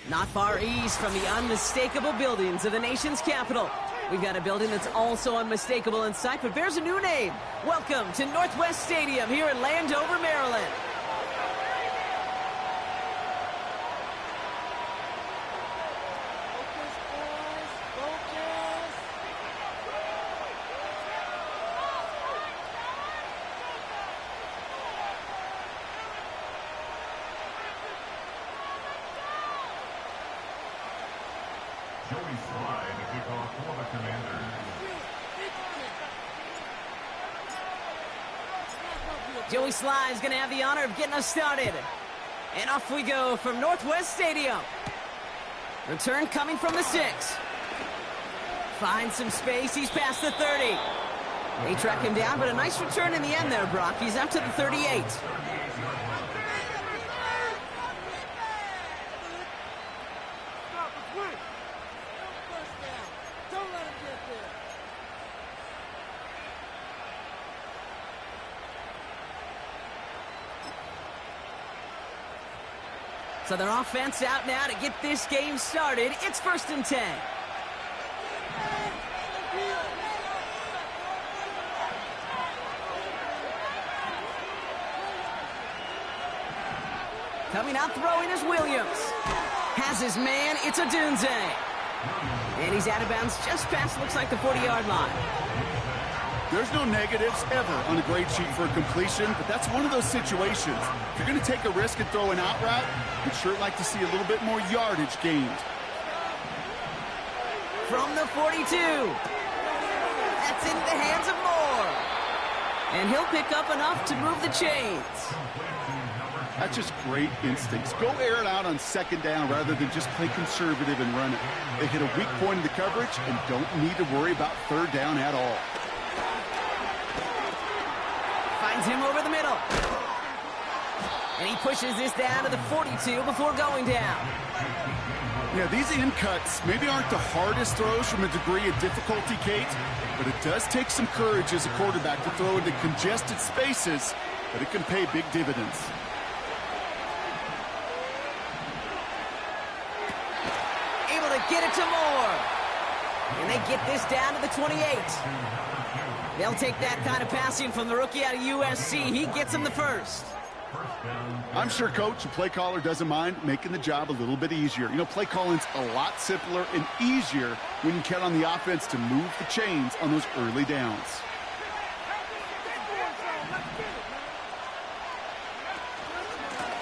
Not far east from the unmistakable buildings of the nation's capital, we've got a building that's also unmistakable in sight, but bears a new name. Welcome to Northwest Stadium here in Landover, Maryland. Joey Sly is going to have the honor of getting us started. And off we go from Northwest Stadium. Return coming from the 6. Finds some space. He's past the 30. They track him down, but a nice return in the end there, Brock. He's out to the 38. So their offense out now to get this game started. It's 1st and 10. Coming out throwing is Williams. Has his man, it's a Dunze. And he's out of bounds just past, looks like, the 40-yard line. There's no negatives ever on a grade sheet for a completion, but that's one of those situations. If you're going to take a risk and throw an out route, you'd sure like to see a little bit more yardage gained. From the 42. That's into the hands of Moore. And he'll pick up enough to move the chains. That's just great instincts. Go air it out on 2nd down rather than just play conservative and run it. They hit a weak point in the coverage and don't need to worry about 3rd down at all. Finds him over the middle. And he pushes this down to the 42 before going down. Yeah, these in cuts maybe aren't the hardest throws from a degree of difficulty, Kate, but it does take some courage as a quarterback to throw into congested spaces, but it can pay big dividends. Able to get it to Moore. And they get this down to the 28. They'll take that kind of passing from the rookie out of USC. He gets him the 1st. I'm sure coach and play caller doesn't mind making the job a little bit easier. You know, play calling's a lot simpler and easier when you count on the offense to move the chains on those early downs.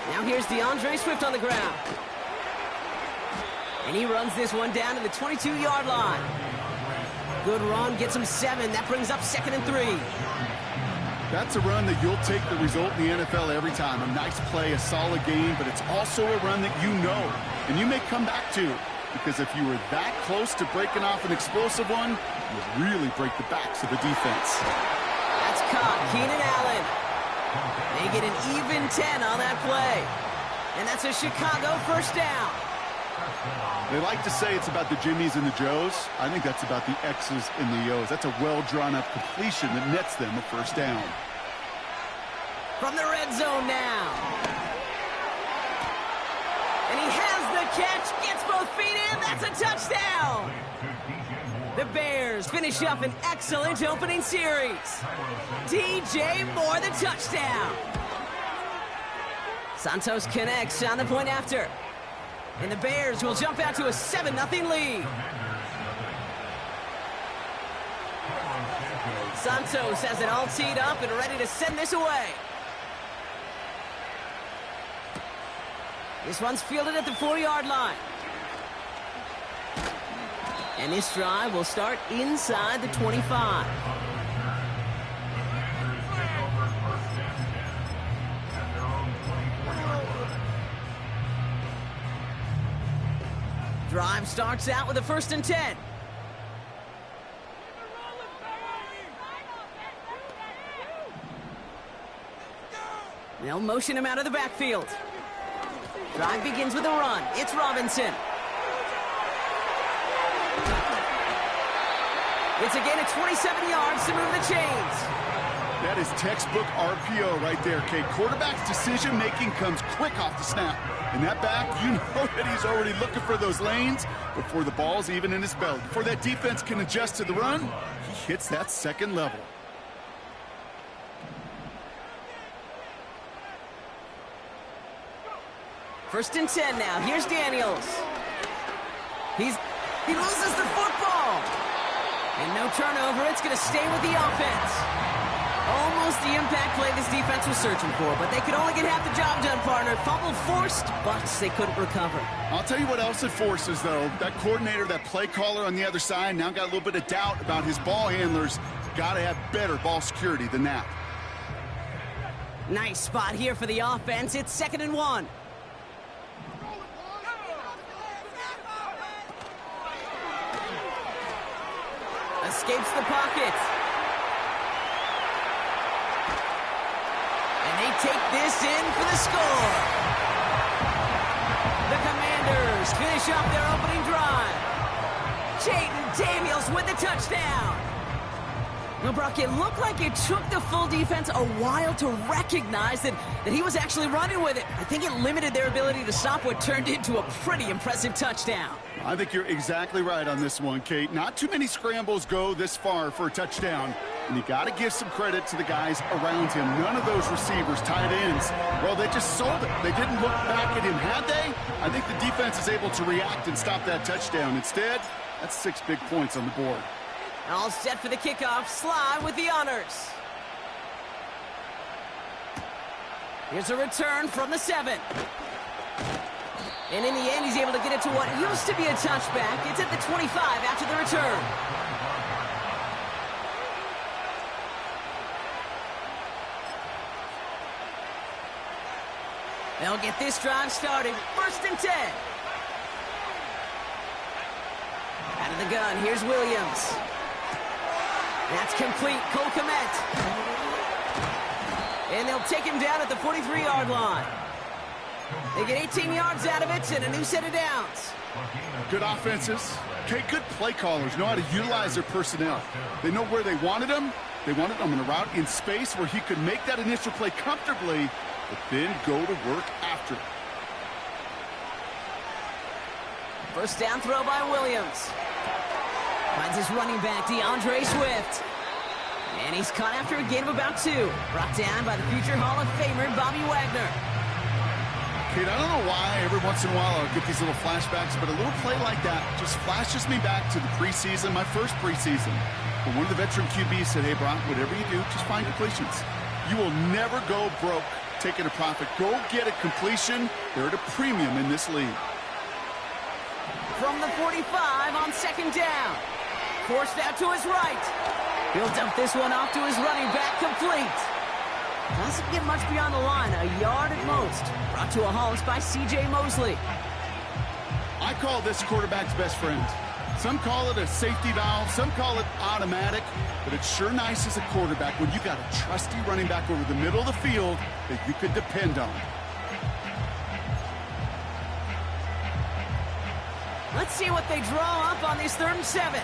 Now here's DeAndre Swift on the ground. And he runs this one down to the 22-yard line. Good run, gets him 7. That brings up 2nd and 3. That's a run that you'll take the result in the NFL every time. A nice play, a solid game, but it's also a run that you know and you may come back to, because if you were that close to breaking off an explosive one, you really break the backs of the defense. That's caught. Keenan Allen. They get an even 10 on that play. And that's a Chicago 1st down. They like to say it's about the Jimmies and the Joes. I think that's about the X's and the O's. That's a well-drawn-up completion that nets them a 1st down. From the red zone now. And he has the catch, gets both feet in. That's a touchdown. The Bears finish up an excellent opening series. DJ Moore, the touchdown. Santos connects on the point after. And the Bears will jump out to a 7-0 lead. Santos has it all teed up and ready to send this away. This one's fielded at the 4-yard line. And this drive will start inside the 25. Drive starts out with a 1st and 10. They'll motion him out of the backfield. Drive begins with a run. It's Robinson. It's a gain of 27 yards to move the chains. That is textbook RPO right there, Kate. Quarterback's decision-making comes quick off the snap. And that back, you know that he's already looking for those lanes before the ball's even in his belly. Before that defense can adjust to the run, he hits that second level. First and 10 now. Here's Daniels. He loses the football. And no turnover. It's going to stay with the offense. Almost the impact play this defense was searching for, but they could only get half the job done, partner. Fumble forced, but they couldn't recover. I'll tell you what else it forces, though. That coordinator, that play caller on the other side, now got a little bit of doubt about his ball handlers. Got to have better ball security than that. Nice spot here for the offense. It's 2nd and 1. Escapes the pocket. And they take this in for the score. The Commanders finish off their opening drive. Jaden Daniels with the touchdown. Now, Brock, it looked like it took the full defense a while to recognize that he was actually running with it. I think it limited their ability to stop what turned into a pretty impressive touchdown. I think you're exactly right on this one, Kate. Not too many scrambles go this far for a touchdown. And you got to give some credit to the guys around him. None of those receivers, tight ends, well, they just sold it. They didn't look back at him, had they? I think the defense is able to react and stop that touchdown. Instead, that's 6 big points on the board. All set for the kickoff. Sly with the honors. Here's a return from the 7. And in the end, he's able to get it to what used to be a touchback. It's at the 25 after the return. They'll get this drive started. 1st and 10. Out of the gun, here's Williams. That's complete. Cole Kmet. And they'll take him down at the 43-yard line. They get 18 yards out of it and a new set of downs. Good offenses. Okay, good play callers know how to utilize their personnel. They know where they wanted them. They wanted them in a route in space where he could make that initial play comfortably, but then go to work after. First down throw by Williams. Finds his running back, DeAndre Swift. And he's caught after a gain of about 2. Brought down by the future Hall of Famer, Bobby Wagner. Kate, I don't know why every once in a while I'll get these little flashbacks, but a little play like that just flashes me back to the preseason, my first preseason. When one of the veteran QBs said, hey, Brock, whatever you do, just find completions. You will never go broke taking a profit. Go get a completion. They're at a premium in this league. From the 45 on 2nd down. Forced out to his right. He'll dump this one off to his running back, complete. Doesn't get much beyond the line, a yard at most. Brought to a halt by C.J. Mosley. I call this quarterback's best friend. Some call it a safety valve, some call it automatic, but it's sure nice as a quarterback when you got a trusty running back over the middle of the field that you could depend on. Let's see what they draw up on this 3rd and 7.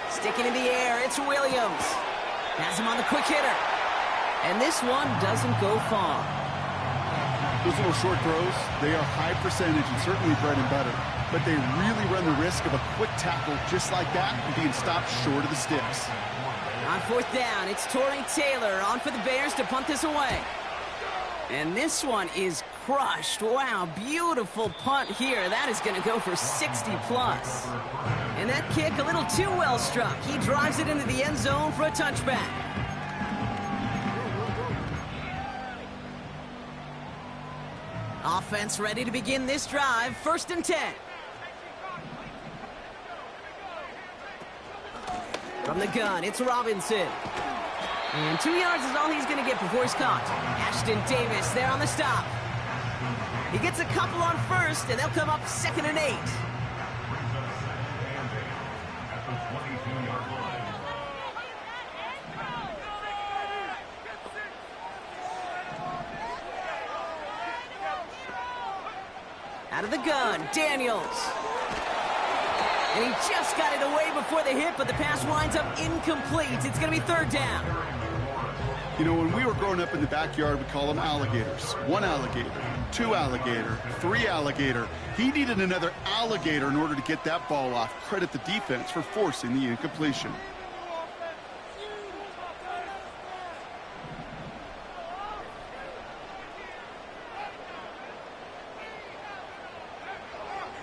Sticking in the air, it's Williams. Has him on the quick hitter. And this one doesn't go far. Those little short throws, they are high percentage and certainly bread and butter. But they really run the risk of a quick tackle just like that and being stopped short of the sticks. On 4th down, it's Torrey Taylor on for the Bears to punt this away. And this one is crushed. Wow, beautiful punt here. That is going to go for 60 plus. And that kick a little too well struck. He drives it into the end zone for a touchback. Offense ready to begin this drive. 1st and 10. From the gun, it's Robinson. And 2 yards is all he's going to get before he's caught. Ashton Davis there on the stop. He gets a couple on 1st, and they'll come up 2nd and 8. Out of the gun, Daniels. And he just got it away before the hit, but the pass winds up incomplete. It's going to be third down. You know, when we were growing up in the backyard, we call them alligators. One alligator, two alligator, three alligator. He needed another alligator in order to get that ball off. Credit the defense for forcing the incompletion.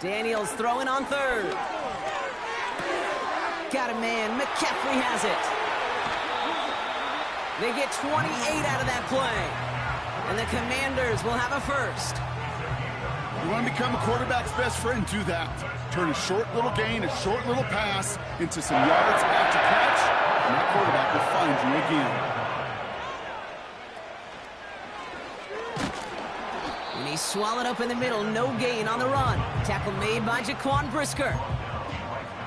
Daniels throwing on third. Got a man. McCaffrey has it. They get 28 out of that play. And the Commanders will have a first. You want to become a quarterback's best friend, do that. Turn a short little gain, a short little pass into some yards after catch, and that quarterback will find you again. And he's swallowed up in the middle. No gain on the run. Tackle made by Jaquan Brisker.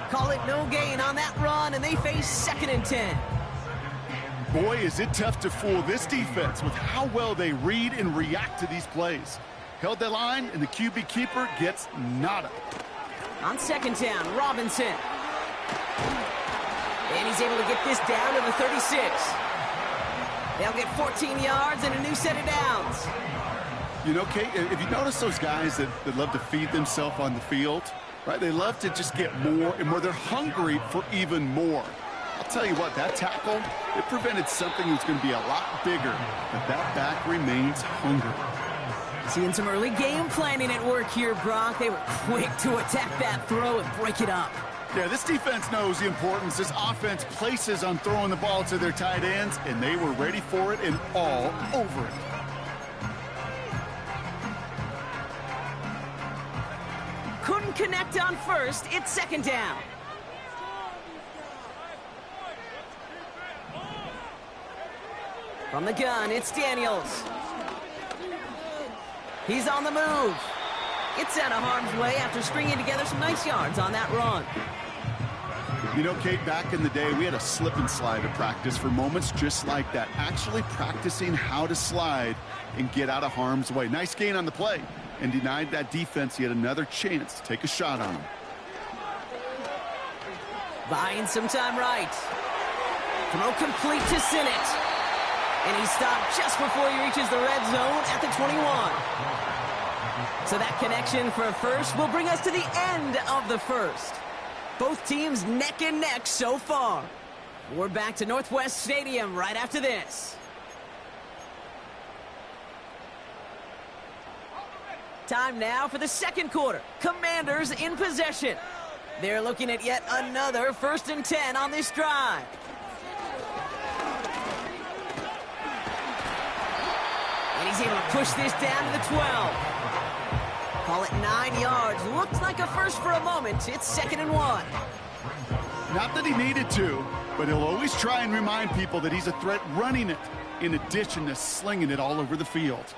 Call it no gain on that run, and they face 2nd and 10. Boy, is it tough to fool this defense with how well they read and react to these plays. Held that line, and the QB keeper gets nada. On 2nd down, Robinson. And he's able to get this down to the 36. They'll get 14 yards and a new set of downs. You know, Kate, if you notice those guys that love to feed themselves on the field, right? They love to just get more and more. They're hungry for even more. I'll tell you what, that tackle, it prevented something that's going to be a lot bigger, but that back remains hungry. Seeing some early game planning at work here, Brock. They were quick to attack that throw and break it up. Yeah, this defense knows the importance this offense places on throwing the ball to their tight ends, and they were ready for it and all over it. Couldn't connect on first. It's 2nd down. From the gun, it's Daniels. He's on the move. It's out of harm's way after stringing together some nice yards on that run. You know, Kate, back in the day, we had a slip and slide to practice for moments just like that. Actually practicing how to slide and get out of harm's way. Nice gain on the play, and denied that defense yet another chance to take a shot on him. Buying some time right. Throw complete to Sinnott. And he stopped just before he reaches the red zone at the 21. So that connection for a first will bring us to the end of the first. Both teams neck and neck so far. We're back to Northwest Stadium right after this. Time now for the 2nd quarter. Commanders in possession. They're looking at yet another 1st and 10 on this drive. And he's able to push this down to the 12. Call it 9 yards. Looks like a first for a moment. It's 2nd and 1. Not that he needed to, but he'll always try and remind people that he's a threat running it, in addition to slinging it all over the field.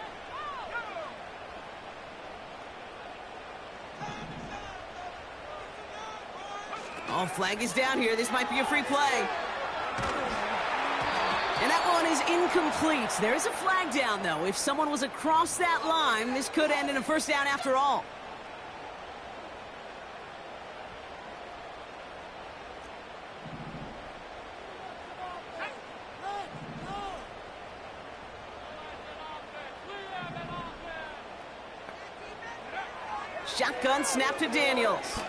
Oh, flag is down here. This might be a free play. And that one is incomplete. There is a flag down, though. If someone was across that line, this could end in a first down after all. Shotgun snap to Daniels.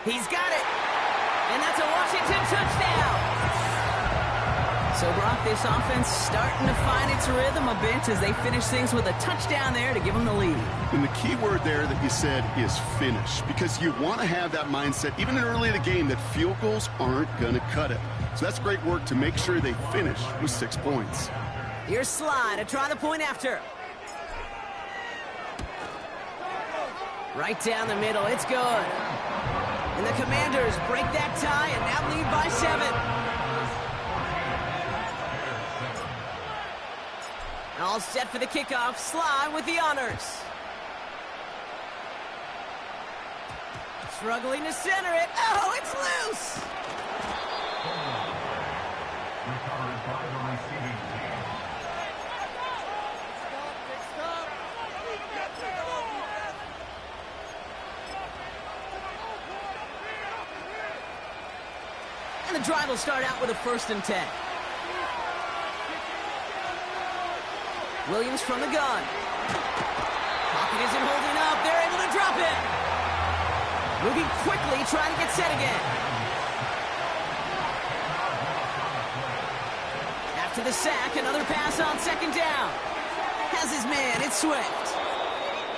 He's got it. And that's a Washington touchdown. So, Brock, this offense starting to find its rhythm a bit as they finish things with a touchdown there to give them the lead. And the key word there that you said is finish, because you want to have that mindset, even early in the game, that field goals aren't going to cut it. So that's great work to make sure they finish with 6 points. Here's Sly to try the point after. Right down the middle. It's good. And the Commanders break that tie and now lead by 7. All set for the kickoff. Sly with the honors. Struggling to center it. Oh, it's loose. And the drive will start out with a 1st and 10. Williams from the gun. Pocket isn't holding up. They're able to drop it. Moving quickly, trying to get set again. After the sack, another pass on 2nd down. Has his man, it's Swift.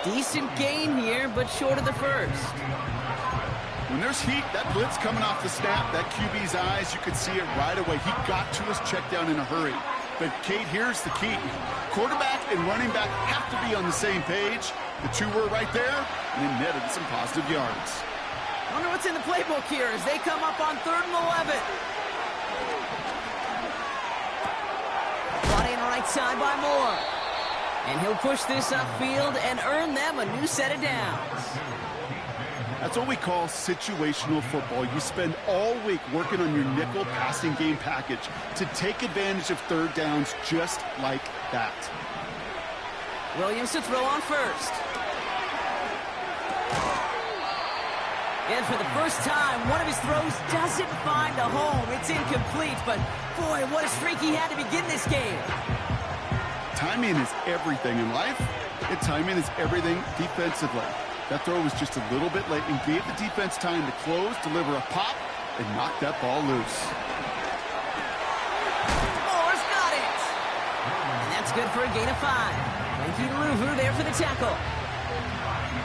Decent gain here, but short of the 1st. When there's heat, that blitz coming off the snap, that QB's eyes, you could see it right away. He got to his check down in a hurry. But, Kate, here's the key. Quarterback and running back have to be on the same page. The two were right there, and it netted some positive yards. I wonder what's in the playbook here as they come up on 3rd and 11. Brought in right side by Moore. And he'll push this upfield and earn them a new set of downs. That's what we call situational football. You spend all week working on your nickel passing game package to take advantage of 3rd downs just like that. Williams to throw on 1st. And for the first time, one of his throws doesn't find a home. It's incomplete, but boy, what a streak he had to begin this game. Timing is everything in life, and timing is everything defensively. That throw was just a little bit late and gave the defense time to close, deliver a pop, and knock that ball loose. Moore's got it! And that's good for a gain of 5. Frankie Luvu there for the tackle.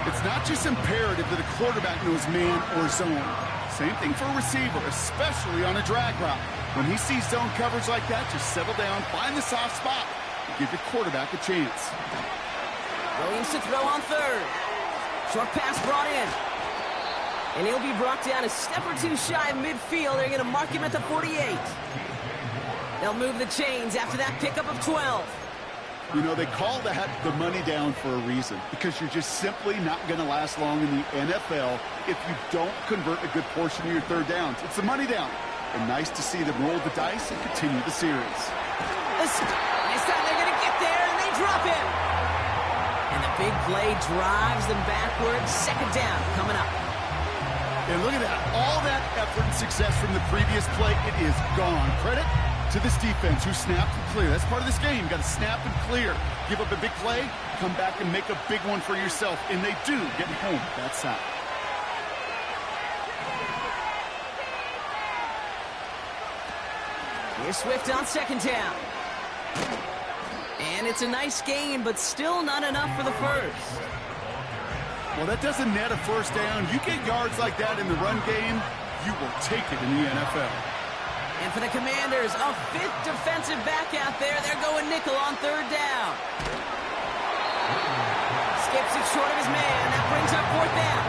It's not just imperative that a quarterback knows man or zone. Same thing for a receiver, especially on a drag route. When he sees zone coverage like that, just settle down, find the soft spot, and give your quarterback a chance. Williams to throw on 3rd. Short pass brought in. And he'll be brought down a step or two shy of midfield. They're going to mark him at the 48. They'll move the chains after that pickup of 12. You know, they call that the money down for a reason, because you're just simply not going to last long in the NFL if you don't convert a good portion of your 3rd downs. It's the money down. And nice to see them roll the dice and continue the series. This time they're going to get there, and they drop him. And the big play drives them backwards. 2nd down coming up. And look at that. All that effort and success from the previous play, it is gone. Credit to this defense who snapped and clear. That's part of this game. You got to snap and clear. Give up a big play, come back and make a big one for yourself. And they do get home that sack. Here's Swift on 2nd down. And it's a nice gain, but still not enough for the 1st. Well, that doesn't net a 1st down. You get yards like that in the run game, you will take it in the NFL. And for the Commanders, a 5th defensive back out there. They're going nickel on 3rd down. Skips it short of his man. That brings up 4th down.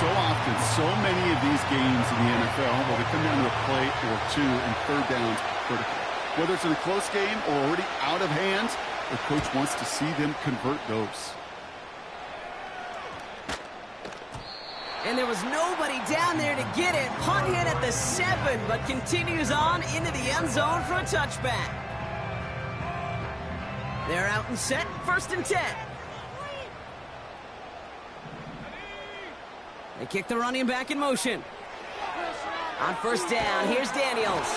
So often, so many of these games in the NFL, well, they come down to a play or two and 3rd downs critical. Whether it's in a close game or already out of hand, the coach wants to see them convert those. And there was nobody down there to get it. Punt hit at the 7, but continues on into the end zone for a touchback. They're out and set, 1st and 10. They kick the running back in motion. On 1st down, here's Daniels.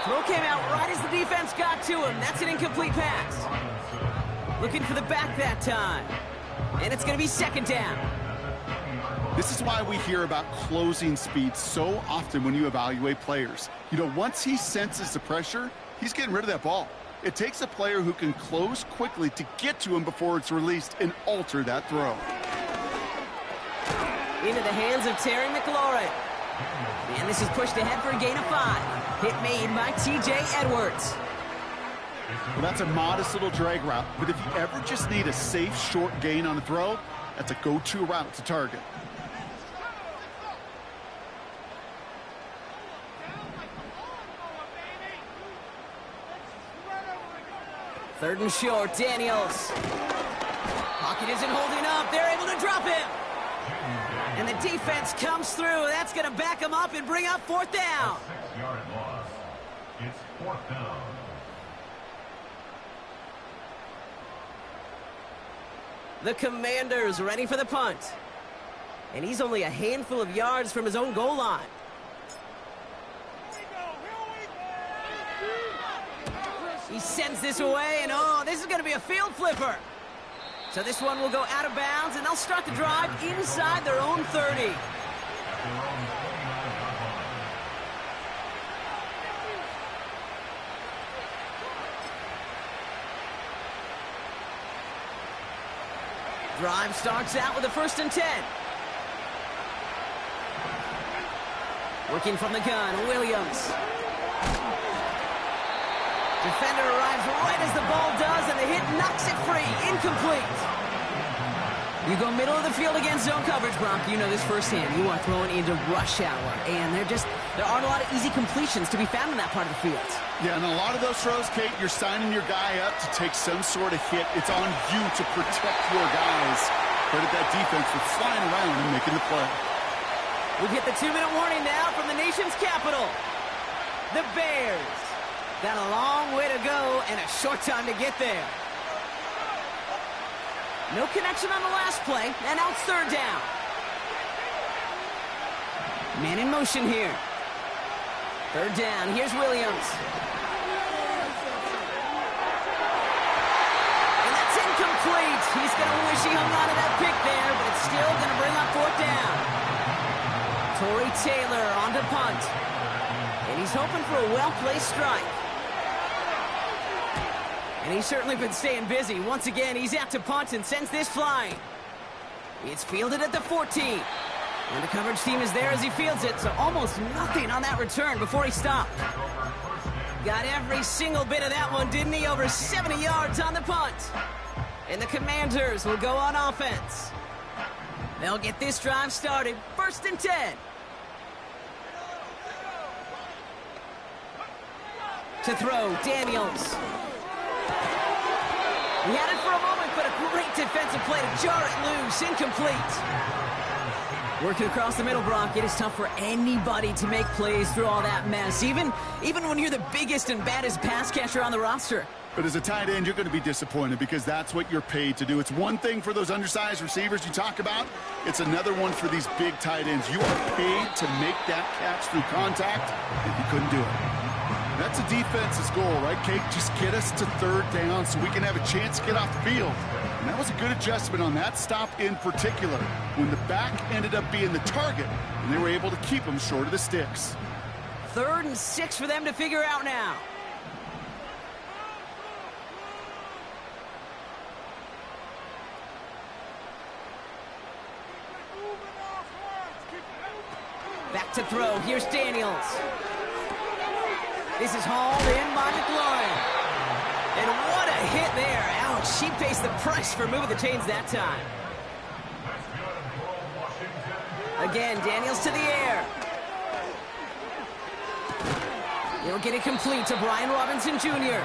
Throw came out right as the defense got to him. That's an incomplete pass. Looking for the back that time. And it's going to be 2nd down. This is why we hear about closing speed so often when you evaluate players. You know, once he senses the pressure, he's getting rid of that ball. It takes a player who can close quickly to get to him before it's released and alter that throw. Into the hands of Terry McLaurin. And this is pushed ahead for a gain of 5. Hit made by T.J. Edwards. Well, that's a modest little drag route, but if you ever just need a safe, short gain on a throw, that's a go-to route to target. Third and short, Daniels. Pocket isn't holding up. They're able to drop him. And the defense comes through. That's going to back him up and bring up 4th down. 6-yard loss. It's 4th down. The Commanders ready for the punt. And he's only a handful of yards from his own goal line. He sends this away, and oh, this is going to be a field flipper. So this one will go out of bounds, and they'll start the drive inside their own 30. Drive starts out with a 1st and 10. Working from the gun, Williams. Defender arrives right as the ball does, and the hit knocks it free. Incomplete. You go middle of the field against zone coverage, Bronk. You know this firsthand. You are throwing into rush hour, and there aren't a lot of easy completions to be found in that part of the field. Yeah, and a lot of those throws, Kate, you're signing your guy up to take some sort of hit. It's on you to protect your guys. Credit that defense for flying around and making the play. We've hit the 2-minute warning now from the nation's capital. The Bears. Got a long way to go and a short time to get there. No connection on the last play, and now it's 3rd down. Man in motion here. 3rd down, here's Williams. And that's incomplete. He's going to wish he hung on to that pick there, but it's still going to bring up 4th down. Torrey Taylor on to punt. And he's hoping for a well-placed strike. And he's certainly been staying busy. Once again, he's out to punt and sends this flying. It's fielded at the 14. And the coverage team is there as he fields it, so almost nothing on that return before he stopped. Got every single bit of that one, didn't he? Over 70 yards on the punt. And the Commanders will go on offense. They'll get this drive started. 1st and 10. To throw, Daniels. He had it for a moment, but a great defensive play to jar it loose. Incomplete. Working across the middle, Brock, it is tough for anybody to make plays through all that mess, even when you're the biggest and baddest pass catcher on the roster. But as a tight end, you're going to be disappointed because that's what you're paid to do. It's one thing for those undersized receivers you talk about. It's another one for these big tight ends. You are paid to make that catch through contact, and you couldn't do it. That's a defense's goal, right, Kate? Just get us to 3rd down so we can have a chance to get off the field. And that was a good adjustment on that stop in particular, when the back ended up being the target, and they were able to keep him short of the sticks. 3rd and 6 for them to figure out now. Back to throw. Here's Daniels. This is hauled in by McLaurin. And what a hit there. Ouch, she pays the price for moving the chains that time. Again, Daniels to the air. He'll get it complete to Brian Robinson Jr.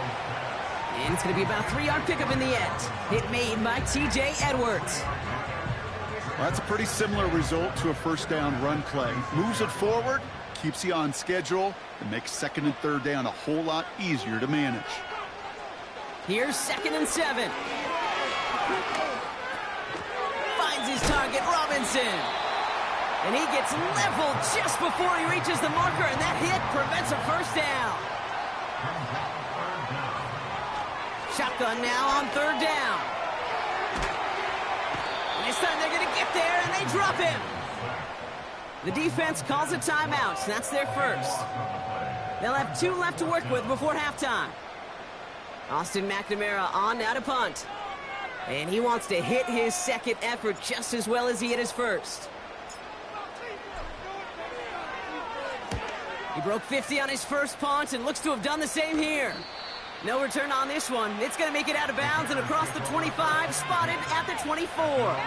And it's going to be about a 3-yard pickup in the end. Hit made by T.J. Edwards. Well, that's a pretty similar result to a 1st down run play. Moves it forward, keeps you on schedule, and makes 2nd and 3rd down a whole lot easier to manage. Here's 2nd and 7. Finds his target, Robinson. And he gets leveled just before he reaches the marker, and that hit prevents a 1st down. Shotgun now on 3rd down. And this time they're going to get there, and they drop him. The defense calls a timeout, so that's their 1st. They'll have 2 left to work with before halftime. Austin McNamara on now to punt. And he wants to hit his 2nd effort just as well as he hit his 1st. He broke 50 on his 1st punt and looks to have done the same here. No return on this one. It's going to make it out of bounds and across the 25, spotted at the 24.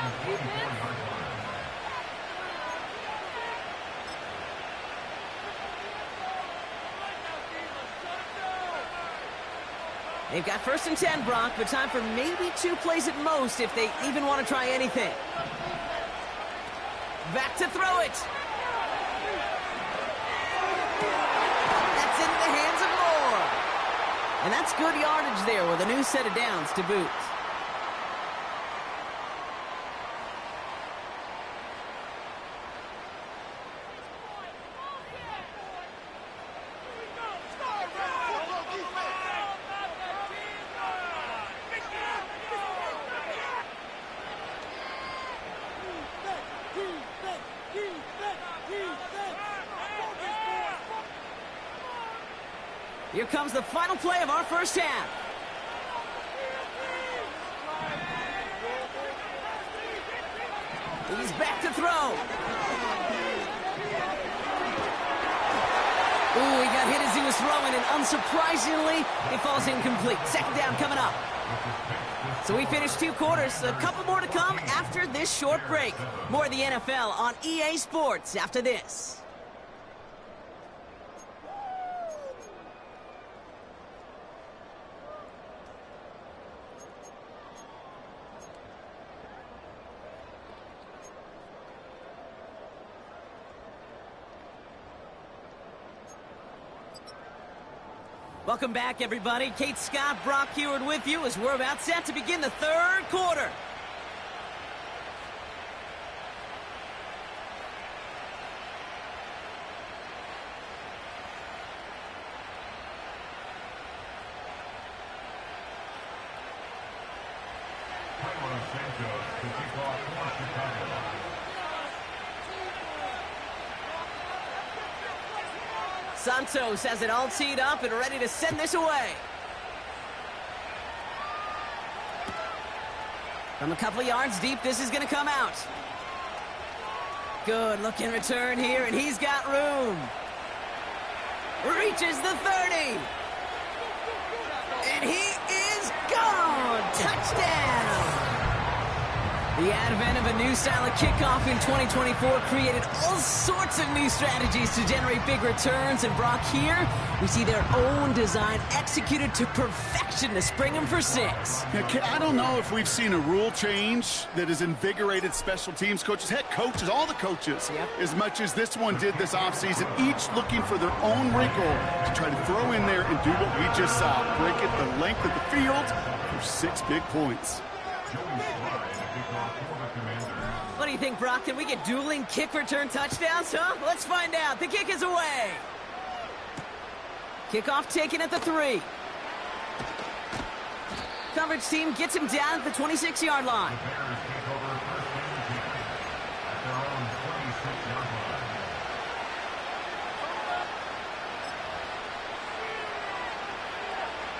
They've got 1st and 10, Brock, but time for maybe 2 plays at most if they even want to try anything. Back to throw it. That's in the hands of Moore. And that's good yardage there with a new set of downs to boot. Here comes the final play of our first half. He's back to throw. Ooh, he got hit as he was throwing, and unsurprisingly, it falls incomplete. Second down coming up. So we finished 2 quarters. A couple more to come after this short break. More of the NFL on EA Sports after this. Welcome back, everybody. Kate Scott, Brock Heward with you as we're about set to begin the third quarter. Santos has it all teed up and ready to send this away. From a couple yards deep, this is going to come out. Good looking return here, and he's got room. Reaches the 30. And he is gone. Touchdown. The advent of a new style of kickoff in 2024 created all sorts of new strategies to generate big returns. And Brock, here we see their own design executed to perfection to spring them for 6. Yeah, Kid, I don't know if we've seen a rule change that has invigorated special teams coaches, head coaches, all the coaches, as much as this one did this offseason, each looking for their own wrinkle to try to throw in there and do what we just saw, break it the length of the field for 6 big points. What do you think, Brock? Can we get dueling kick return touchdowns, huh? Let's find out. The kick is away. Kickoff taken at the 3. Coverage team gets him down at the 26-yard line.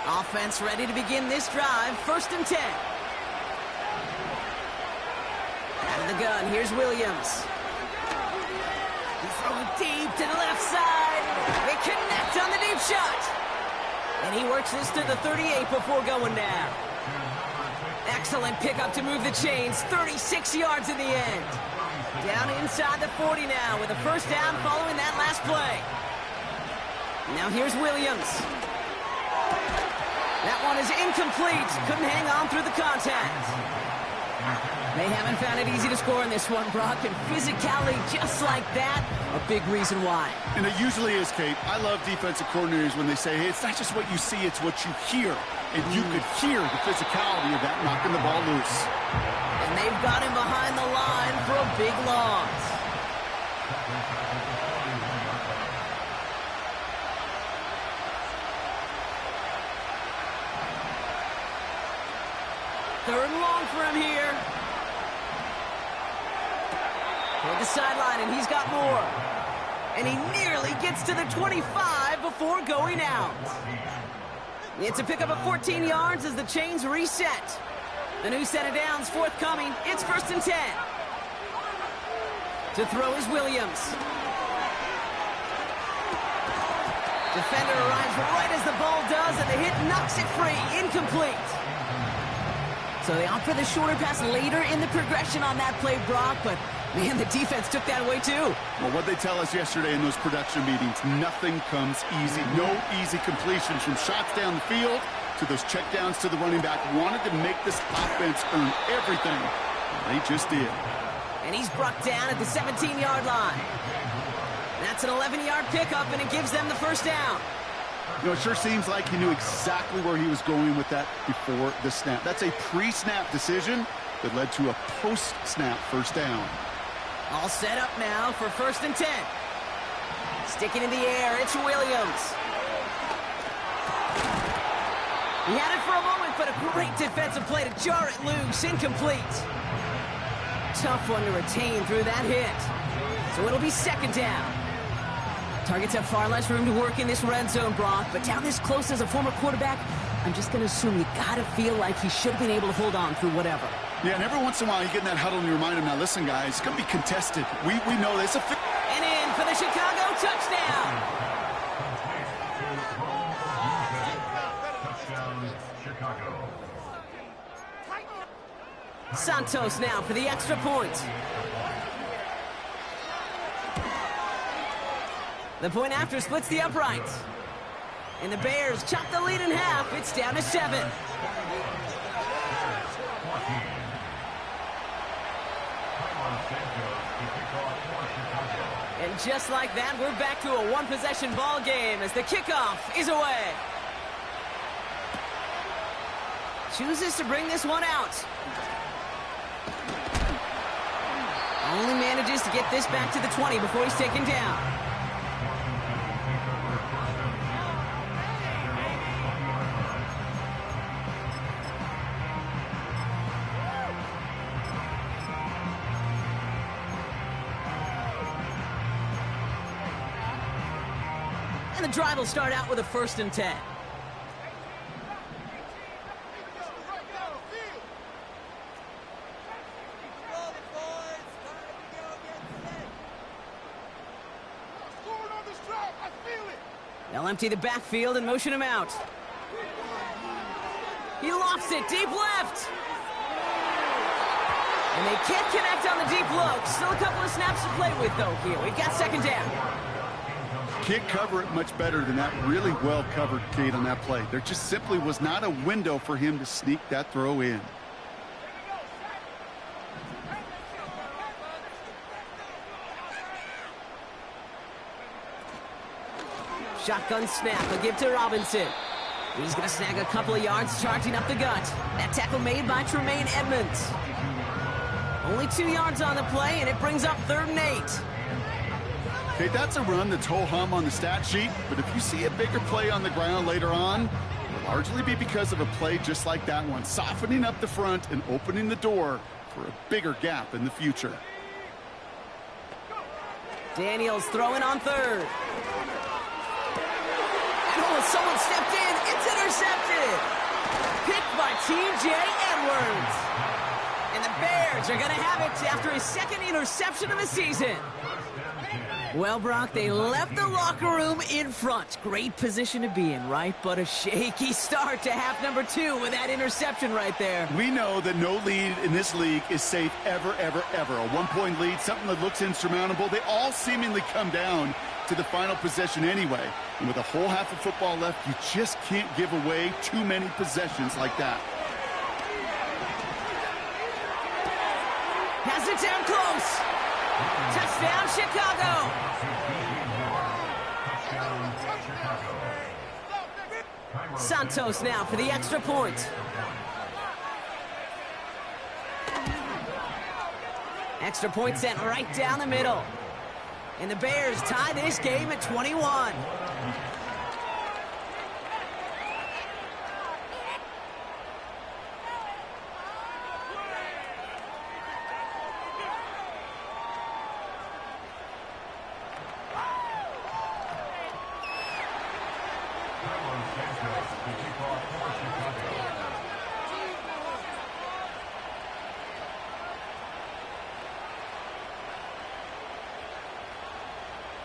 Offense ready to begin this drive. 1st and 10. Out of the gun, here's Williams. He's throwing deep to the left side. They connect on the deep shot. And he works this to the 38 before going down. Excellent pickup to move the chains. 36 yards in the end. Down inside the 40 now with a 1st down following that last play. Now here's Williams. That one is incomplete. Couldn't hang on through the contact. They haven't found it easy to score in this one, Brock, and physicality just like that, a big reason why. And it usually is, Kate. I love defensive coordinators when they say, hey, it's not just what you see, it's what you hear. And you could hear the physicality of that knocking the ball loose. And they've got him behind the line for a big loss. Third and long for him here. Toward the sideline, and he's got more. And he nearly gets to the 25 before going out. It's a pickup of 14 yards as the chains reset. The new set of downs forthcoming. It's 1st and 10. To throw is Williams. Defender arrives right as the ball does, and the hit knocks it free. Incomplete. So they opt for the shorter pass later in the progression on that play, Brock, but man, the defense took that away too. Well, what they tell us yesterday in those production meetings, nothing comes easy. No easy completions from shots down the field to those checkdowns to the running back. Wanted to make this offense earn everything. They just did. And he's brought down at the 17-yard line. That's an 11-yard pickup, and it gives them the 1st down. You know, it sure seems like he knew exactly where he was going with that before the snap. That's a pre-snap decision that led to a post-snap 1st down. All set up now for 1st and 10. Sticking in the air, it's Williams. He had it for a moment, but a great defensive play to jar it loose. Incomplete. Tough one to retain through that hit. So it'll be 2nd down. Targets have far less room to work in this red zone, Brock, but down this close as a former quarterback, I'm just going to assume you got to feel like he should have been able to hold on through whatever. Yeah, and every once in a while you get in that huddle and you remind him, now listen, guys, it's going to be contested. We know this. And in for the Chicago touchdown. Touchdown, Chicago. Santos now for the extra point. The point after splits the uprights. And the Bears chop the lead in half. It's down to 7. And just like that, we're back to a one-possession ball game as the kickoff is away. Chooses to bring this one out. Only manages to get this back to the 20 before he's taken down. And the drive will start out with a 1st and 10. They'll empty the backfield and motion him out. He lofts it deep left. And they can't connect on the deep look. Still a couple of snaps to play with, though, here. We've got 2nd down. Can't cover it much better than that. Really well covered, Kate, on that play. There just simply was not a window for him to sneak that throw in. Shotgun snap, a give to Robinson. He's going to snag a couple of yards charging up the gut. That tackle made by Tremaine Edmonds. Only 2 yards on the play, and it brings up 3rd and 8. Okay, that's a run that's ho-hum on the stat sheet, but if you see a bigger play on the ground later on, it'll largely be because of a play just like that one, softening up the front and opening the door for a bigger gap in the future. Daniels throwing on 3rd. Oh, someone stepped in. It's intercepted. Picked by T.J. Edwards. And the Bears are going to have it after his 2nd interception of the season. Well, Brock, they left the locker room in front. Great position to be in, right? But a shaky start to half number 2 with that interception right there. We know that no lead in this league is safe ever, ever, ever. A 1-point lead, something that looks insurmountable. They all seemingly come down to the final possession anyway. And with a whole half of football left, you just can't give away too many possessions like that. Has it down close. Touchdown, Chicago. Santos now for the extra point. Extra point sent right down the middle. And the Bears tie this game at 21.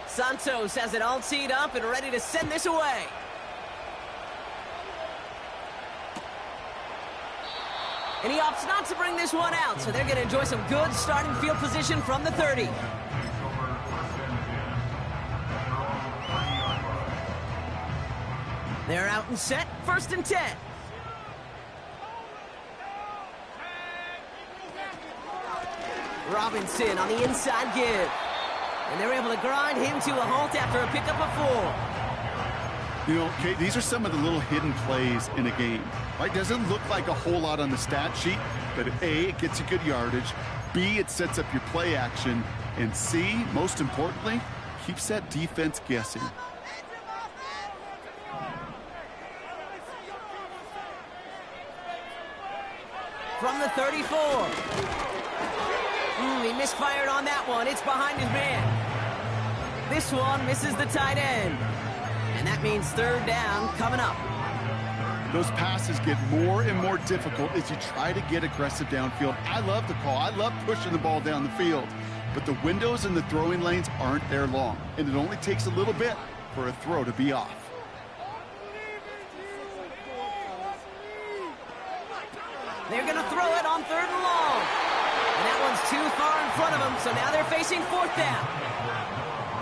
Santos has it all teed up and ready to send this away. And he opts not to bring this one out, so they're going to enjoy some good starting field position from the 30. They're out and set, 1st and 10. Robinson on the inside give. And they're able to grind him to a halt after a pickup of 4. You know, Kate, these are some of the little hidden plays in a game. Right? Doesn't look like a whole lot on the stat sheet, but A, it gets you good yardage. B, it sets up your play action. And C, most importantly, keeps that defense guessing. From the 34. He misfired on that one. It's behind his man. This one misses the tight end. And that means third down coming up. Those passes get more and more difficult as you try to get aggressive downfield. I love the call. I love pushing the ball down the field. But the windows in the throwing lanes aren't there long, and it only takes a little bit for a throw to be off. They're going to throw it on third and long. And that one's too far in front of them, so now they're facing fourth down.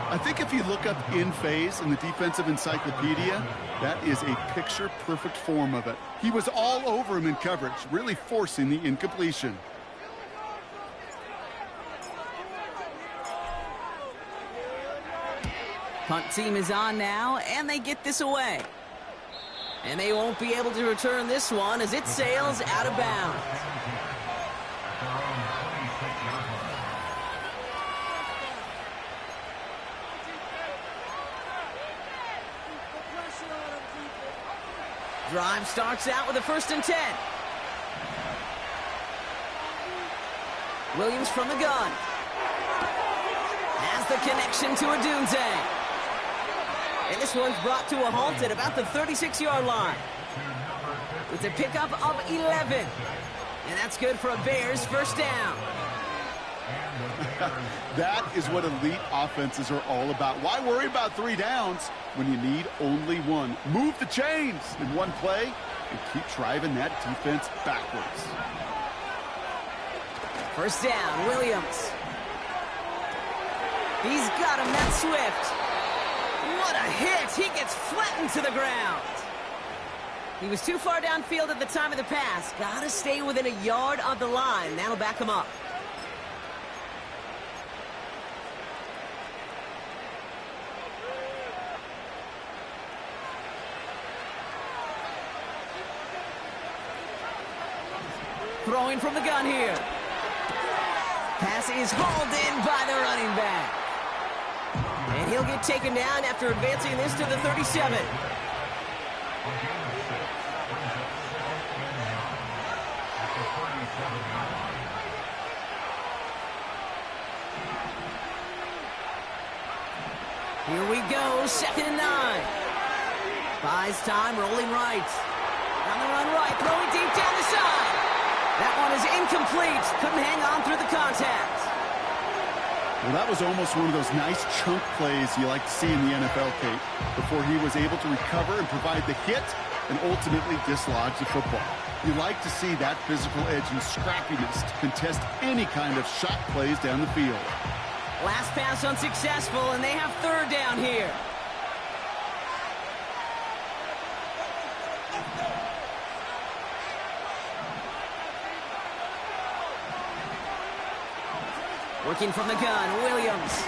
I think if you look up in phase in the defensive encyclopedia, that is a picture-perfect form of it. He was all over him in coverage, really forcing the incompletion. Punt team is on now, and they get this away. And they won't be able to return this one as it sails out of bounds. Drive starts out with a 1st and 10. Williams from the gun. Has the connection to Odunze. And this one's brought to a halt at about the 36-yard line. It's a pickup of 11. And that's good for a Bears first down. That is what elite offenses are all about. Why worry about 3 downs when you need only 1? Move the chains in one play and keep driving that defense backwards. First down, Williams. He's got him, that's Swift. What a hit! He gets flattened to the ground. He was too far downfield at the time of the pass. Gotta stay within a yard of the line. That'll back him up. Throwing from the gun here. Pass is hauled in by the running back. And he'll get taken down after advancing this to the 37. Here we go, 2nd and 9. Buys time, rolling right. On the run right, throwing deep down the side. That one is incomplete. Couldn't hang on through the contact. Well, that was almost one of those nice chunk plays you like to see in the NFL, Kate, before he was able to recover and provide the hit and ultimately dislodge the football. You like to see that physical edge and scrappiness to contest any kind of shot plays down the field. Last pass unsuccessful, and they have third down here. Working from the gun, Williams.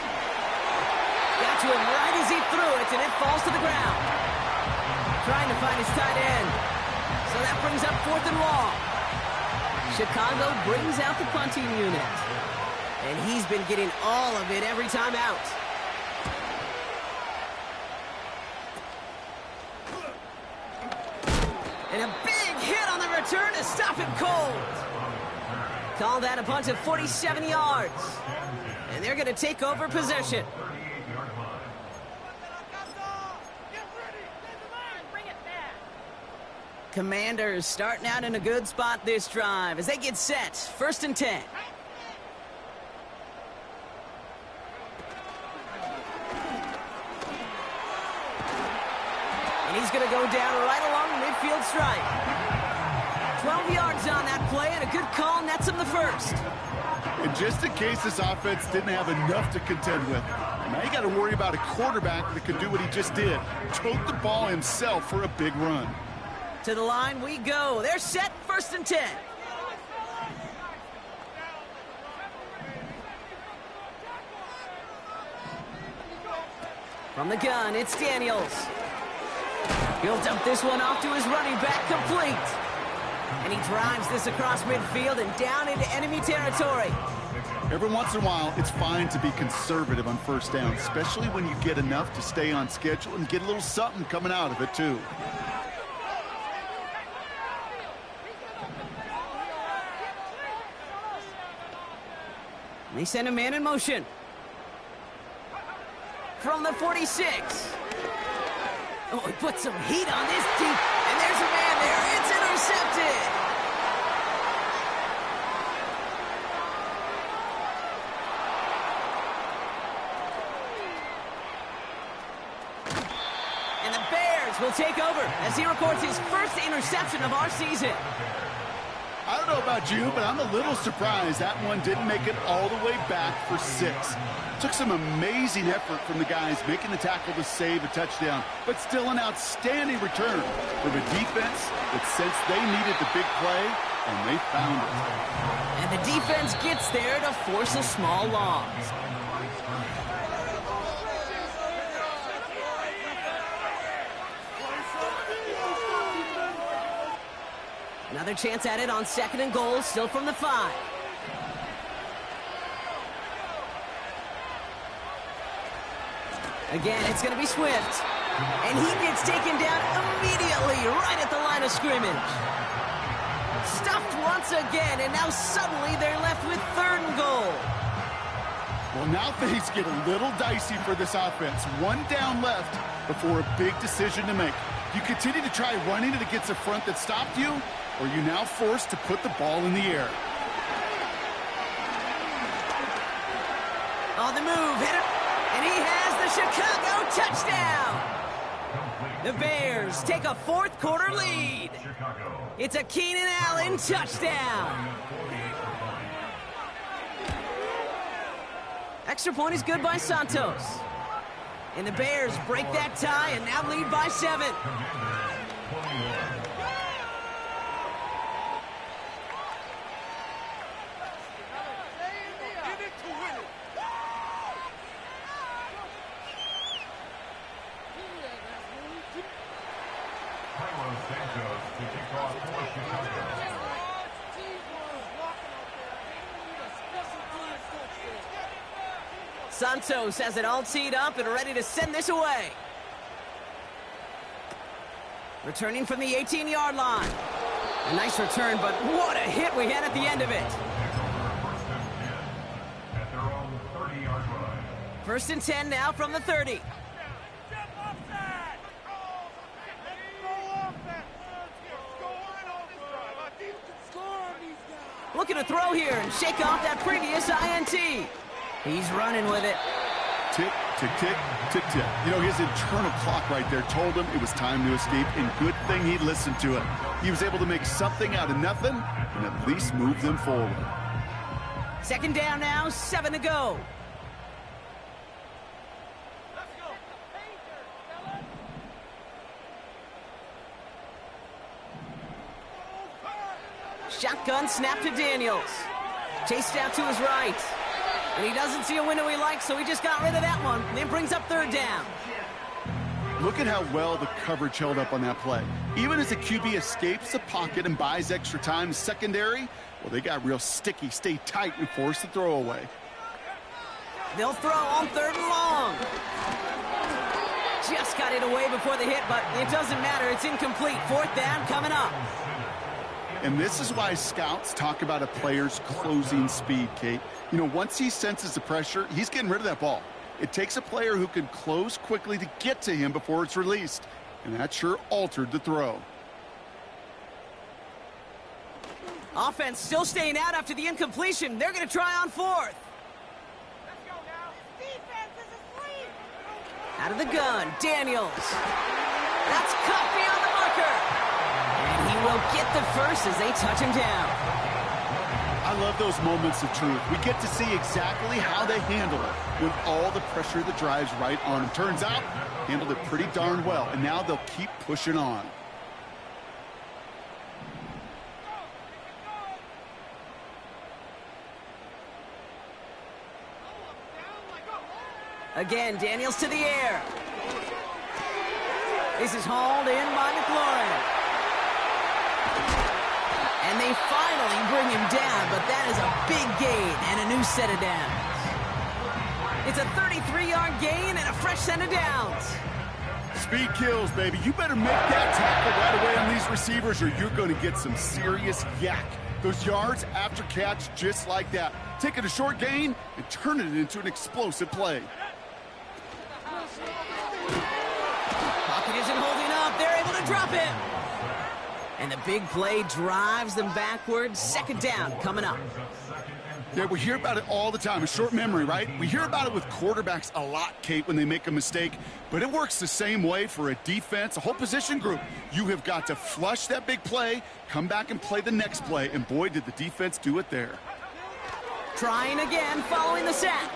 Got to him right as he threw it, and it falls to the ground. Trying to find his tight end. So that brings up 4th and long. Chicago brings out the punting unit. And he's been getting all of it every time out. And a big hit on the return to stop him cold. Call that a punt of 47 yards. And they're going to take over possession. Commanders starting out in a good spot this drive as they get set. 1st and 10. And he's going to go down right along the midfield stripe. 12 yards on that play, and a good call nets him the first. And just in case this offense didn't have enough to contend with, now you got to worry about a quarterback that could do what he just did. Tote the ball himself for a big run. To the line we go. They're set, 1st and 10. From the gun, it's Daniels. He'll dump this one off to his running back, complete. And he drives this across midfield and down into enemy territory. Every once in a while, it's fine to be conservative on 1st down, especially when you get enough to stay on schedule and get a little something coming out of it, too. They send a man in motion. from the 46. Oh, he put some heat on this deep, and there's a man there. It's intercepted. And the Bears will take over as he records his first interception of our season. I don't know about you, but I'm a little surprised that one didn't make it all the way back for 6. Took some amazing effort from the guys making the tackle to save a touchdown, but still an outstanding return from a defense that sensed they needed the big play, and they found it. And the defense gets there to force a small loss. Another chance at it on 2nd and goal, still from the 5. Again, it's going to be Swift. And he gets taken down immediately right at the line of scrimmage. Stuffed once again, and now suddenly they're left with 3rd and goal. Well, now things get a little dicey for this offense. 1 down left before a big decision to make. You continue to try running it against a front that stopped you, or you now forced to put the ball in the air. On the move, hit it, and he has the Chicago touchdown. The Bears take a 4th quarter lead. It's a Keenan Allen touchdown. Extra point is good by Santos. And the Bears break that tie and now lead by 7. Santos has it all teed up and ready to send this away. Returning from the 18-yard line. A nice return, but what a hit we had at the end of it. 1st and 10 now from the 30. Looking to throw here and shake off that previous INT. He's running with it. Tick, tick, tick, tick, tick. You know, his internal clock right there told him it was time to escape, and good thing he listened to it. He was able to make something out of nothing and at least move them forward. 2nd down now, 7 to go. Shotgun snap to Daniels. Chased out to his right. And he doesn't see a window he likes, so he just got rid of that one. And then brings up 3rd down. Look at how well the coverage held up on that play. Even as the QB escapes the pocket and buys extra time, secondary, well, they got real sticky, stay tight, and force the throw away. They'll throw on 3rd and long. Just got it away before the hit, but it doesn't matter. It's incomplete. 4th down coming up. And this is why scouts talk about a player's closing speed, Kate. You know, once he senses the pressure, he's getting rid of that ball. It takes a player who can close quickly to get to him before it's released. And that sure altered the throw. Offense still staying out after the incompletion. They're going to try on 4th. Out of the gun, Daniels. That's cut beyond the marker. And he will get the first as they touch him down. I love those moments of truth. We get to see exactly how they handle it when all the pressure that drives right on them. Turns out, handled it pretty darn well, and now they'll keep pushing on. Again, Daniels to the air. This is hauled in by McLaurin. And they finally bring him down, but that is a big gain and a new set of downs. It's a 33-yard gain and a fresh set of downs. Speed kills, baby. You better make that tackle right away on these receivers or you're going to get some serious yak. Those yards after catch just like that. Taking a short gain and turning it into an explosive play. Pocket isn't holding up. They're able to drop it. And the big play drives them backwards. Second down coming up. Yeah, we hear about it all the time. A short memory, right? We hear about it with quarterbacks a lot, Kate, when they make a mistake. But it works the same way for a defense, a whole position group. You have got to flush that big play, come back and play the next play. And boy, did the defense do it there. Trying again, following the sack.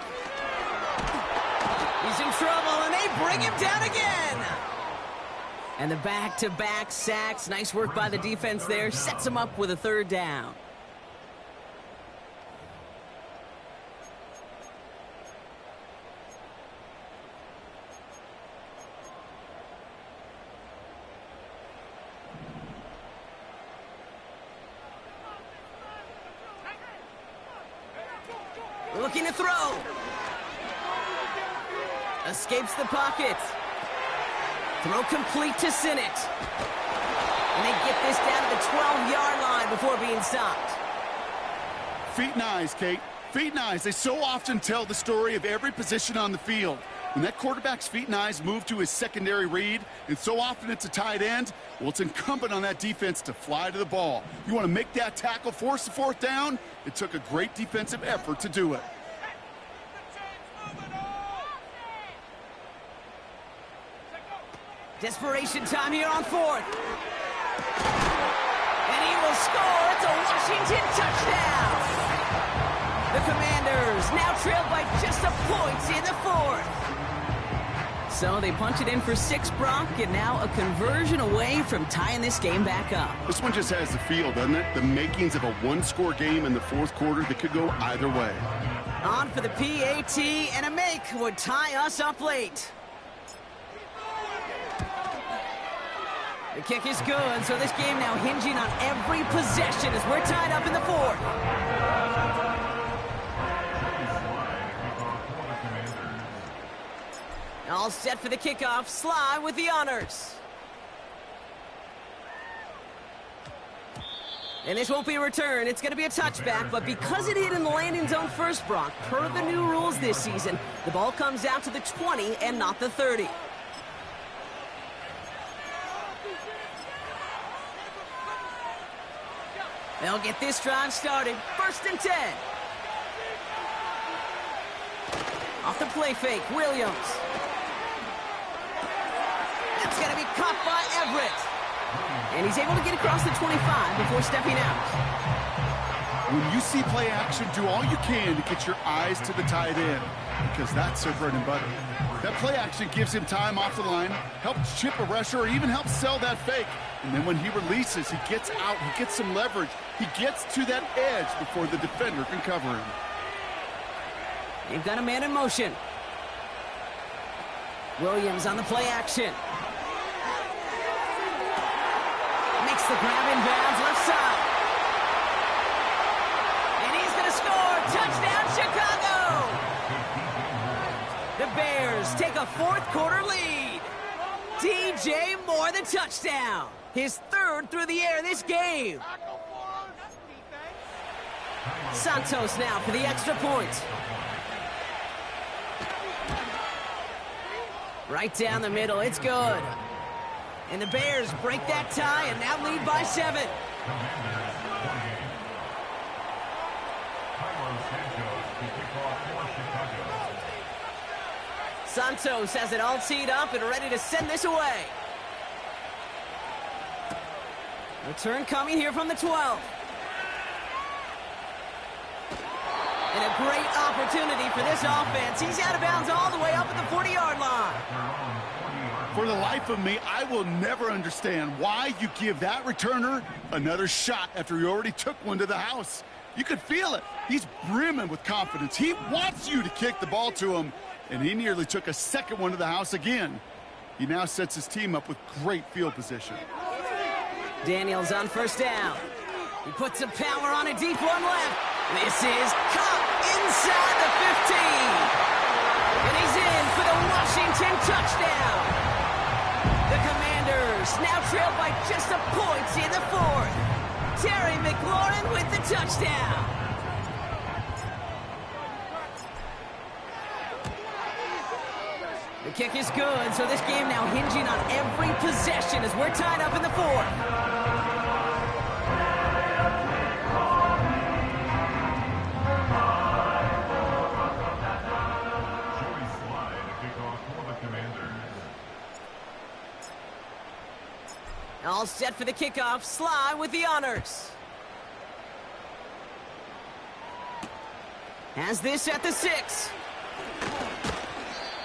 He's in trouble, and they bring him down again. And the back-to-back sacks. Nice work by the defense there. Sets him up with a third down. Looking to throw. Escapes the pocket. Throw complete to Sinnott. And they get this down to the 12-yard line before being stopped. Feet and eyes, Kate. Feet and eyes. They so often tell the story of every position on the field. When that quarterback's feet and eyes move to his secondary read, and so often it's a tight end, well, it's incumbent on that defense to fly to the ball. You want to make that tackle, force the fourth down? It took a great defensive effort to do it. Desperation time here on fourth. And he will score. It's a Washington touchdown. The Commanders now trail by just a point in the fourth. So they punch it in for 6, Brock, and now a conversion away from tying this game back up. This one just has the feel, doesn't it? The makings of a one-score game in the fourth quarter that could go either way. On for the PAT, and a make would tie us up late. The kick is good, so this game now hinging on every possession as we're tied up in the fourth. All set for the kickoff. Sly with the honors. And this won't be a return. It's going to be a touchback, but because it hit in the landing zone first, Brock, per the new rules this season, the ball comes out to the 20 and not the 30. They'll get this drive started. 1st and 10. Off the play fake, Williams. That's going to be caught by Everett. And he's able to get across the 25 before stepping out. When you see play action, do all you can to get your eyes to the tight end, because that's their bread and butter. That play action gives him time off the line, helps chip a rusher, or even helps sell that fake. And then when he releases, he gets out, he gets some leverage. He gets to that edge before the defender can cover him. They've got a man in motion. Williams on the play action. Makes the grab in bounds, left side. And he's going to score. Touchdown, Chicago! The Bears take a fourth quarter lead. DJ Moore the touchdown. His 3rd through the air this game. Santos now for the extra point. Right down the middle, it's good. And the Bears break that tie and now lead by 7. Santos has it all teed up and ready to send this away. Return coming here from the 12. And a great opportunity for this offense. He's out of bounds all the way up at the 40-yard line. For the life of me, I will never understand why you give that returner another shot after he already took one to the house. You could feel it. He's brimming with confidence. He wants you to kick the ball to him, and he nearly took a second one to the house again. He now sets his team up with great field position. Daniels on 1st down. He puts some power on a deep one left. This is caught inside the 15. And he's in for the Washington touchdown. The Commanders now trail by just a point in the 4th. Terry McLaurin with the touchdown. The kick is good, so this game now hinging on every possession as we're tied up in the fourth. All set for the kickoff. Sly with the honors. Has this at the 6.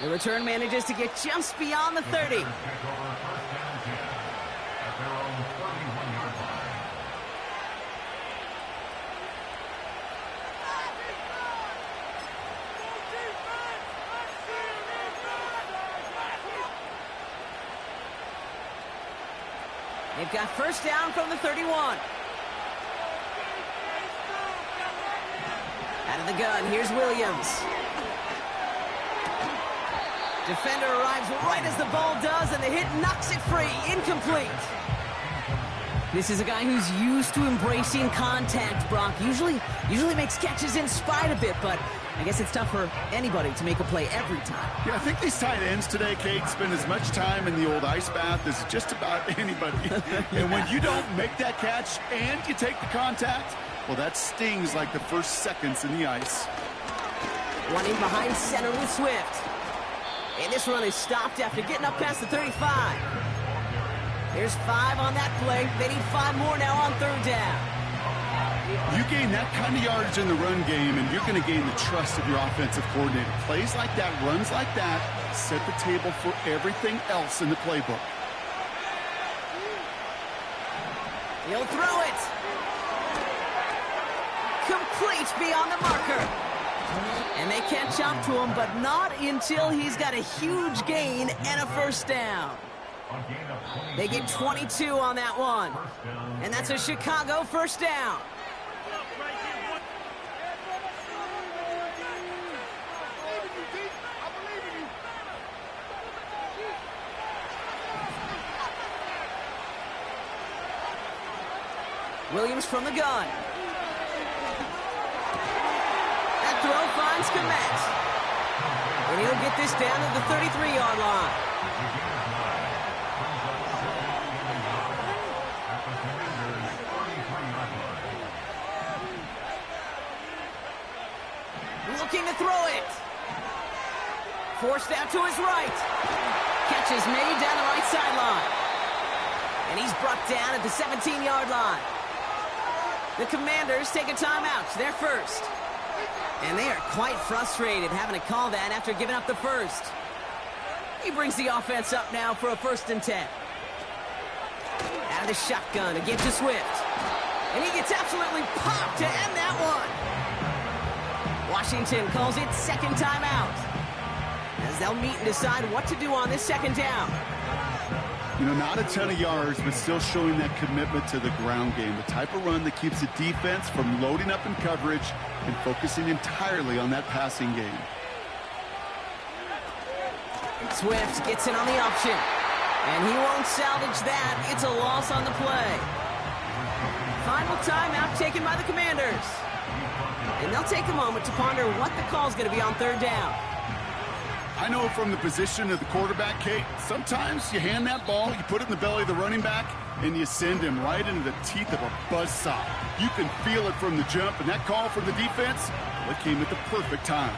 The return manages to get just beyond the 30. They've got first down from the 31. Out of the gun, here's Williams. Defender arrives right as the ball does, and the hit knocks it free. Incomplete. This is a guy who's used to embracing contact, Brock. Usually makes catches in spite of it, but I guess it's tough for anybody to make a play every time. Yeah, I think these tight ends today, Kate, spend as much time in the old ice bath as just about anybody. And when you don't make that catch and you take the contact, well, that stings like the first seconds in the ice. Running behind center with Swift. And this run is stopped after getting up past the 35. There's 5 on that play. They need 5 more now on third down. You gain that kind of yardage in the run game, and you're going to gain the trust of your offensive coordinator. Plays like that, runs like that, set the table for everything else in the playbook. He'll throw it. Complete beyond the marker. And they catch up to him, but not until he's got a huge gain and a first down. They get 22 on that one. And that's a Chicago first down. Williams from the gun. That throw finds Komet. And he'll get this down to the 33-yard line. Looking to throw it. Forced out to his right. Catch is made down the right sideline. And he's brought down at the 17-yard line. The Commanders take a timeout. They're first. And they are quite frustrated having to call that after giving up the first. He brings the offense up now for a 1st and 10. Out of the shotgun again to Swift. And he gets absolutely popped to end that one. Washington calls it second timeout, as they'll meet and decide what to do on this second down. You know, not a ton of yards, but still showing that commitment to the ground game. The type of run that keeps the defense from loading up in coverage and focusing entirely on that passing game. Swift gets in on the option, and he won't salvage that. It's a loss on the play. Final timeout taken by the Commanders. And they'll take a moment to ponder what the call's going to be on third down. I know from the position of the quarterback, Kate, sometimes you hand that ball, you put it in the belly of the running back, and you send him right into the teeth of a buzzsaw. You can feel it from the jump, and that call from the defense, well, it came at the perfect time.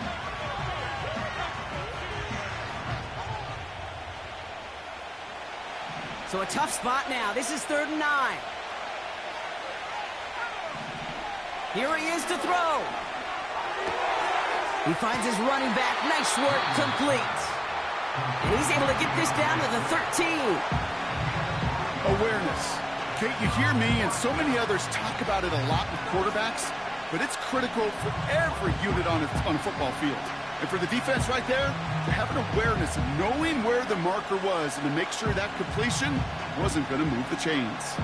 So a tough spot now. This is 3rd and 9. Here he is to throw. He finds his running back. Nice work, complete. And he's able to get this down to the 13. Awareness. Kate, you hear me and so many others talk about it a lot with quarterbacks, but it's critical for every unit on a football field. And for the defense right there, to have an awareness of knowing where the marker was and to make sure that completion wasn't going to move the chains.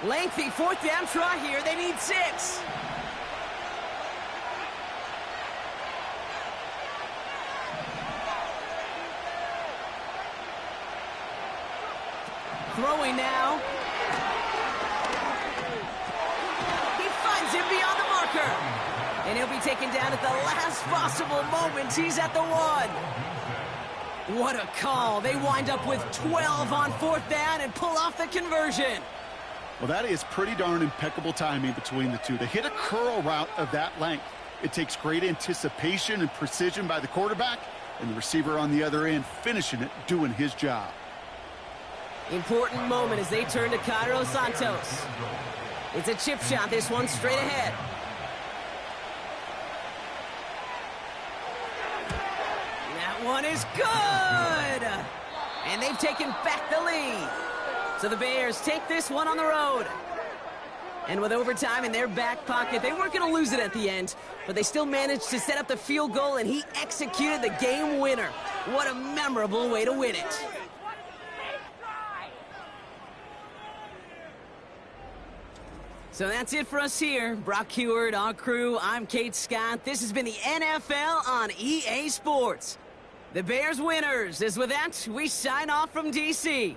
Lengthy 4th down try here. They need 6. Throwing now. He finds him beyond the marker. And he'll be taken down at the last possible moment. He's at the 1. What a call. They wind up with 12 on 4th down and pull off the conversion. Well, that is pretty darn impeccable timing between the two. To hit a curl route of that length, it takes great anticipation and precision by the quarterback, and the receiver on the other end finishing it, doing his job. Important moment as they turn to Cairo Santos. It's a chip shot, this one straight ahead. That one is good! And they've taken back the lead. So the Bears take this one on the road. And with overtime in their back pocket, they weren't going to lose it at the end, but they still managed to set up the field goal, and he executed the game winner. What a memorable way to win it. So that's it for us here. Brock Heward, our crew, I'm Kate Scott. This has been the NFL on EA Sports. The Bears winners, as with that, we sign off from D.C.